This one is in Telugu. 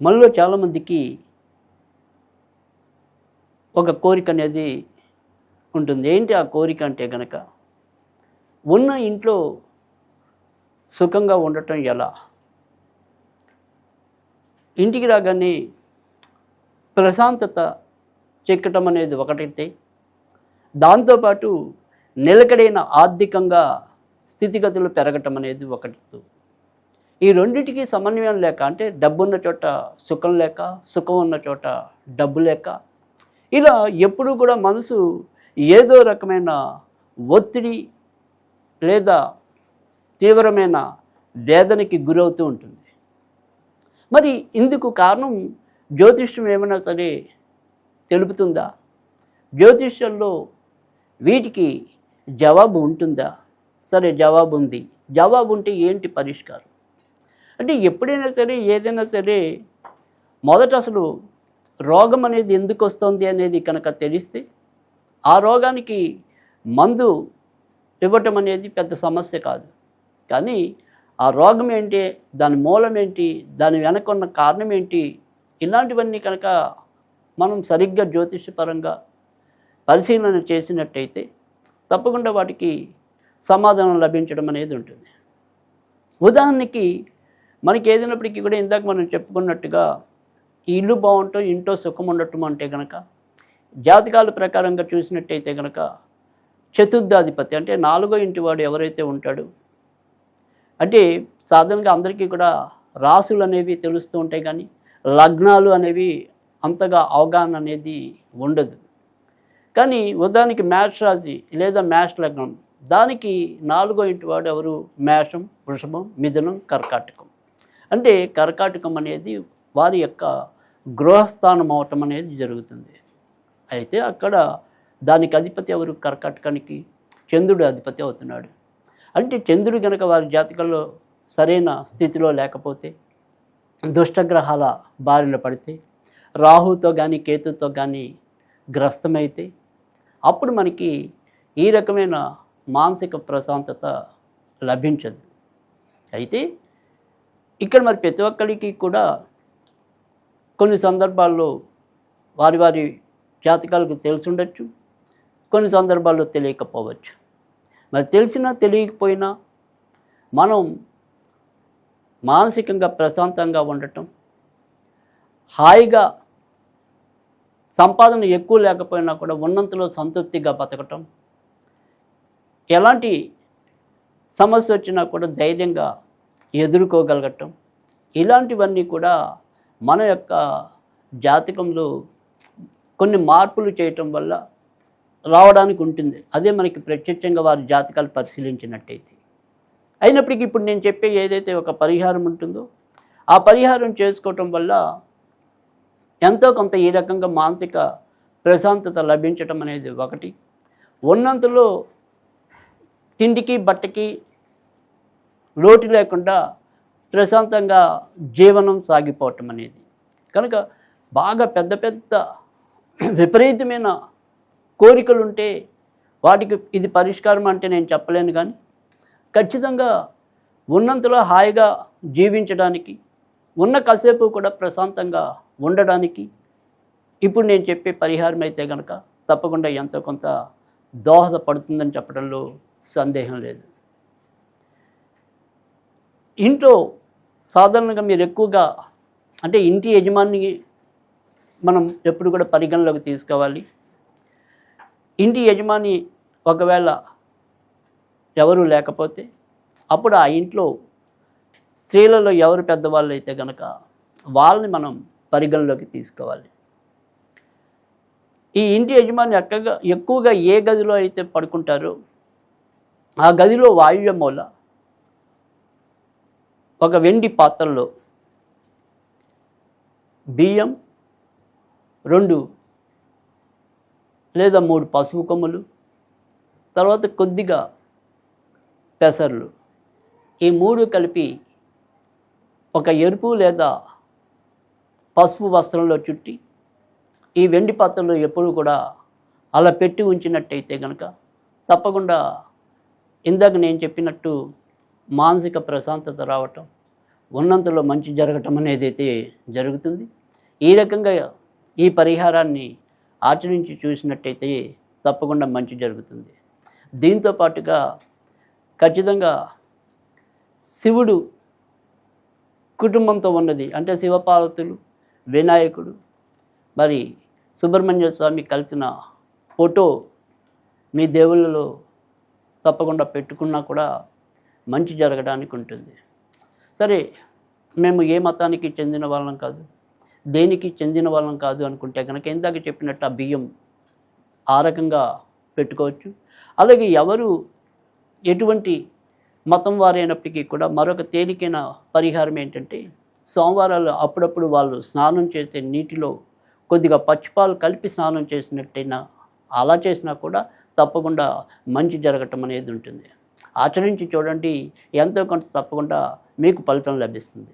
మనలో చాలామందికి ఒక కోరిక అనేది ఉంటుంది. ఏంటి ఆ కోరిక అంటే గనక, ఉన్న ఇంట్లో సుఖంగా ఉండటం ఎలా? ఇంటికి రాగానే ప్రశాంతత చెక్కటం అనేది ఒకటైతే, దాంతోపాటు నిలకడైన ఆర్థికంగా స్థితిగతులు పెరగటం అనేది ఒకటి. ఈ రెండింటికి సమన్వయం లేక, అంటే డబ్బున్న చోట సుఖం లేక, సుఖం ఉన్న చోట డబ్బు లేక, ఇలా ఎప్పుడూ కూడా మనసు ఏదో రకమైన ఒత్తిడి లేదా తీవ్రమైన వేదనకి గురవుతూ ఉంటుంది. మరి ఇందుకు కారణం జ్యోతిష్యం ఏమైనా సరే తెలుపుతుందా? జ్యోతిష్యంలో వీటికి జవాబు ఉంటుందా? సరే, జవాబు ఉంది. జవాబు ఉంటే ఏంటి పరిష్కారం? అంటే ఎప్పుడైనా సరే, ఏదైనా సరే, మొదట అసలు రోగం అనేది ఎందుకు వస్తుంది అనేది కనుక తెలిస్తే, ఆ రోగానికి మందు ఇవ్వటం అనేది పెద్ద సమస్య కాదు. కానీ ఆ రోగం ఏంటి, దాని మూలం ఏంటి, దాని వెనక ఉన్న కారణం ఏంటి, ఇలాంటివన్నీ కనుక మనం సరిగ్గా జ్యోతిషపరంగా పరిశీలన చేసినట్టయితే తప్పకుండా వాటికి సమాధానం లభించడం అనేది ఉంటుంది. ఉదాహరణకి మనకి ఏదైనప్పటికీ కూడా ఇందాక మనం చెప్పుకున్నట్టుగా ఈ ఇల్లు బాగుంటాం, ఇంట్లో సుఖం ఉండటం అంటే కనుక జాతకాల ప్రకారంగా చూసినట్టయితే కనుక చతుర్థాధిపతి అంటే 4వ ఇంటి వాడు ఎవరైతే ఉంటాడో, అంటే సాధారణంగా అందరికీ కూడా రాసులు అనేవి తెలుస్తూ ఉంటాయి, కానీ లగ్నాలు అనేవి అంతగా అవగాహన అనేది ఉండదు. కానీ ఉదాహరణకి మేష రాశి లేదా మేష లగ్నం, దానికి 4వ ఇంటి వాడు ఎవరు? మేషం, వృషభం, మిథునం, కర్కాటకం. అంటే కర్కాటకం అనేది వారి యొక్క గృహస్థానం అవటం అనేది జరుగుతుంది. అయితే అక్కడ దానికి అధిపతి ఎవరు? కర్కాటకానికి చంద్రుడు అధిపతి అవుతున్నాడు. అంటే చంద్రుడు కనుక వారి జాతకంలో సరైన స్థితిలో లేకపోతే, దుష్టగ్రహాల బారిన పడితే, రాహుతో కానీ కేతుతో కానీ గ్రస్తమైతే, అప్పుడు మనకి ఈ రకమైన మానసిక ప్రశాంతత లభించదు. అయితే ఇక్కడ మరి ప్రతి ఒక్కరికి కూడా కొన్ని సందర్భాల్లో వారి వారి జాతకాలకు తెలిసి ఉండొచ్చు, కొన్ని సందర్భాల్లో తెలియకపోవచ్చు. మరి తెలిసినా తెలియకపోయినా మనం మానసికంగా ప్రశాంతంగా ఉండటం, హాయిగా సంపాదన ఎక్కువ లేకపోయినా కూడా ఉన్నంతలో సంతృప్తిగా బతకటం, ఎలాంటి సమస్య వచ్చినా కూడా ధైర్యంగా ఎదుర్కోగలగటం, ఇలాంటివన్నీ కూడా మన యొక్క జాతకంలో కొన్ని మార్పులు చేయటం వల్ల రావడానికి ఉంటుంది. అదే మనకి ప్రత్యక్షంగా వారి జాతకాలు పరిశీలించినట్టయితే. అయినప్పటికీ ఇప్పుడు నేను చెప్పే ఏదైతే ఒక పరిహారం ఉంటుందో, ఆ పరిహారం చేసుకోవటం వల్ల ఎంతో కొంత ఈ రకంగా మానసిక ప్రశాంతత లభించటం అనేది ఒకటి. ఉన్నంతలో తిండికి బట్టకి లోటు లేకుండా ప్రశాంతంగా జీవనం సాగిపోవటం అనేది. కనుక బాగా పెద్ద పెద్ద విపరీతమైన కోరికలుంటే వాటికి ఇది పరిష్కారం అంటే నేను చెప్పలేను, కానీ ఖచ్చితంగా ఉన్నంతలో హాయిగా జీవించడానికి, ఉన్న కాసేపు కూడా ప్రశాంతంగా ఉండడానికి ఇప్పుడు నేను చెప్పే పరిహారం అయితే కనుక తప్పకుండా ఎంతో కొంత దోహదపడుతుందని చెప్పడంలో సందేహం లేదు. ఇంట్లో సాధారణంగా మీరు ఎక్కువగా, అంటే ఇంటి యజమానిని మనం ఎప్పుడు కూడా పరిగణలోకి తీసుకోవాలి. ఇంటి యజమాని ఒకవేళ ఎవరు లేకపోతే, అప్పుడు ఆ ఇంట్లో స్త్రీలలో ఎవరు పెద్దవాళ్ళు అయితే కనుక వాళ్ళని మనం పరిగణలోకి తీసుకోవాలి. ఈ ఇంటి యజమాని ఎక్కువగా ఏ గదిలో అయితే పడుకుంటారో ఆ గదిలో వాయువ్య మూల ఒక వెండి పాత్రలో బియ్యం 2 లేదా 3 పసుపు కొమ్ములు, తర్వాత కొద్దిగా పెసర్లు, ఈ 3 కలిపి ఒక ఎరుపు లేదా పసుపు వస్త్రంలో చుట్టి ఈ వెండి పాత్రలో ఎప్పుడు కూడా అలా పెట్టి ఉంచినట్టయితే కనుక తప్పకుండా ఇందాక నేను చెప్పినట్టు మానసిక ప్రశాంతత రావటం, ఉన్నంతలో మంచి జరగటం అనేది అయితే జరుగుతుంది. ఈ రకంగా ఈ పరిహారాన్ని ఆచరించి చూసినట్టయితే తప్పకుండా మంచి జరుగుతుంది. దీంతో పాటుగా ఖచ్చితంగా శివుడు కుటుంబంతో ఉన్నది అంటే శివపార్వతులు, వినాయకుడు, మరి సుబ్రహ్మణ్య స్వామి కలిసిన ఫోటో మీ దేవుళ్ళలో తప్పకుండా పెట్టుకున్నా కూడా మంచి జరగడానికి ఉంటుంది. సరే, మేము ఏ మతానికి చెందిన వాళ్ళం కాదు, దేనికి చెందిన వాళ్ళం కాదు అనుకుంటే కనుక ఇందాక చెప్పినట్టు ఆ బియ్యం ఆ రకంగా పెట్టుకోవచ్చు. అలాగే ఎవరు ఎటువంటి మతం వారైనప్పటికీ కూడా మరొక తేలికైన పరిహారం ఏంటంటే, సోమవారాలు అప్పుడప్పుడు వాళ్ళు స్నానం చేసే నీటిలో కొద్దిగా పచ్చిపాలు కలిపి స్నానం చేసినట్టయినా అలా చేసినా కూడా తప్పకుండా మంచి జరగటం అనేది ఉంటుంది. ఆచరించి చూడండి, ఎంతో కొంత తప్పకుండా మీకు ఫలితం లభిస్తుంది.